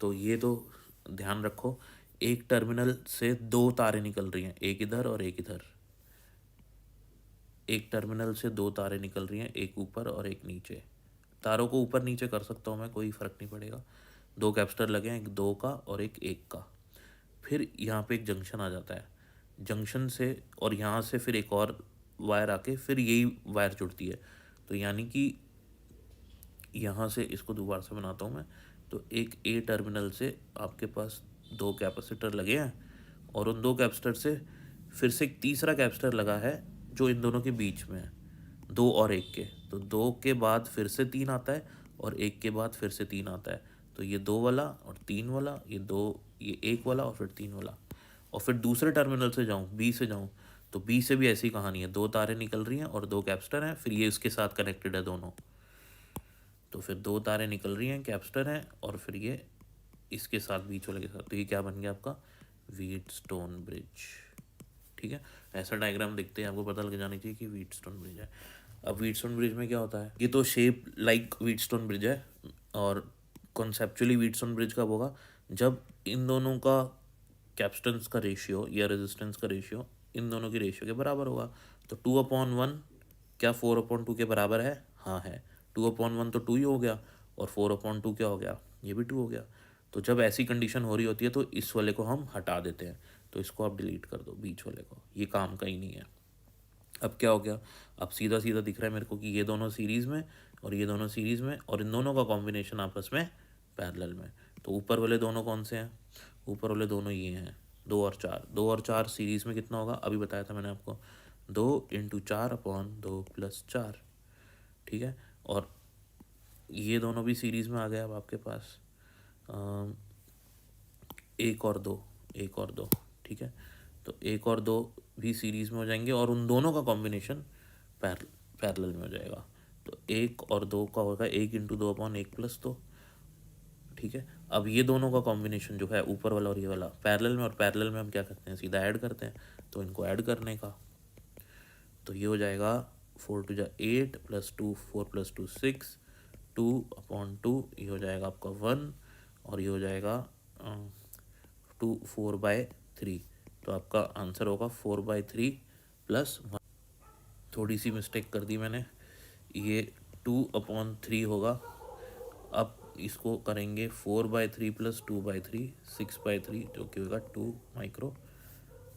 तो ये तो ध्यान रखो, एक टर्मिनल से दो तारें निकल रही हैं, एक इधर और एक इधर। एक टर्मिनल से दो तारें निकल रही हैं, एक ऊपर और एक नीचे। तारों को ऊपर नीचे कर सकता हूँ मैं, कोई फ़र्क नहीं पड़ेगा। दो कैपेसिटर लगे हैं, एक दो का और एक एक का। फिर यहाँ पे एक जंक्शन आ जाता है, जंक्शन से और यहाँ से फिर एक और वायर आके फिर यही वायर जुड़ती है। तो यानी कि यहाँ से इसको दोबारा से बनाता हूँ मैं, तो एक ए टर्मिनल से आपके पास दो कैपेसिटर लगे हैं और उन दो कैपेसिटर से फिर से एक तीसरा कैपेसिटर लगा है जो इन दोनों के बीच में है, दो और एक के। तो दो के बाद फिर से तीन आता है और एक के बाद फिर से तीन आता है। तो ये दो वाला और तीन वाला, ये दो, ये एक वाला और फिर तीन वाला। और फिर दूसरे टर्मिनल से जाऊँ, बी से जाऊँ, तो बी से भी ऐसी कहानी है, दो तारें निकल रही हैं और दो कैपेसिटर हैं, फिर ये इसके साथ कनेक्टेड है दोनों। तो फिर दो तारें निकल रही हैं, कैपेसिटर हैं, और फिर ये इसके साथ बीच वाले के साथ। तो ये क्या बन गया आपका, व्हीटस्टोन ब्रिज। ठीक है, ऐसा डायग्राम देखते हैं, आपको पता लग जानी चाहिए कि व्हीटस्टोन ब्रिज है। अब व्हीटस्टोन ब्रिज में क्या होता है, ये तो शेप लाइक व्हीटस्टोन ब्रिज है, और कॉन्सेप्चुअली व्हीटस्टोन ब्रिज कब होगा, जब इन दोनों का कैपेसिटेंस का रेशियो या रेजिस्टेंस का रेशियो इन दोनों की रेशियो के बराबर होगा। तो 2/1 क्या 4/2 के बराबर है, हाँ है। 2/1 तो 2 ही हो गया, और 4/2 क्या हो गया, ये भी 2 हो गया। तो जब ऐसी कंडीशन हो रही होती है तो इस वाले को हम हटा देते हैं, तो इसको आप डिलीट कर दो, बीच वाले को, ये काम का ही नहीं है। अब क्या हो गया, अब सीधा सीधा दिख रहा है मेरे को कि ये दोनों सीरीज़ में और ये दोनों सीरीज़ में, और इन दोनों का कॉम्बिनेशन आपस में पैरेलल में। तो ऊपर वाले दोनों कौन से हैं, ऊपर वाले दोनों ये हैं, 2 और 4। 2 और 4 सीरीज़ में कितना होगा, अभी बताया था मैंने आपको, 2 × 4/2 + 4। ठीक है, और ये दोनों भी सीरीज़ में आ गया अब आपके पास, एक और दो, एक और दो। ठीक है, तो एक और दो भी सीरीज़ में हो जाएंगे और उन दोनों का कॉम्बिनेशन पैरेलल में हो जाएगा। तो एक और दो का होगा 1 × 2/1 + 2। ठीक है, अब ये दोनों का कॉम्बिनेशन जो है ऊपर वाला और ये वाला पैरेलल में, और पैरेलल में हम क्या करते हैं, सीधा ऐड करते हैं, तो इनको ऐड करने का। तो ये हो जाएगा 4 × 2 = 8 + 2 4 + 2 6, 2/2 ये हो जाएगा आपका 1, और ये हो जाएगा 2 4/3। तो आपका आंसर होगा 4/3 + 1। थोड़ी सी मिस्टेक कर दी मैंने, ये 2/3 होगा। अब इसको करेंगे 4/3 + 2/3 6/3, जो कि होगा 2 माइक्रो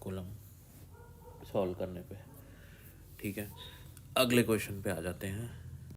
कूलम सॉल्व करने पे। ठीक है, अगले क्वेश्चन पे आ जाते हैं।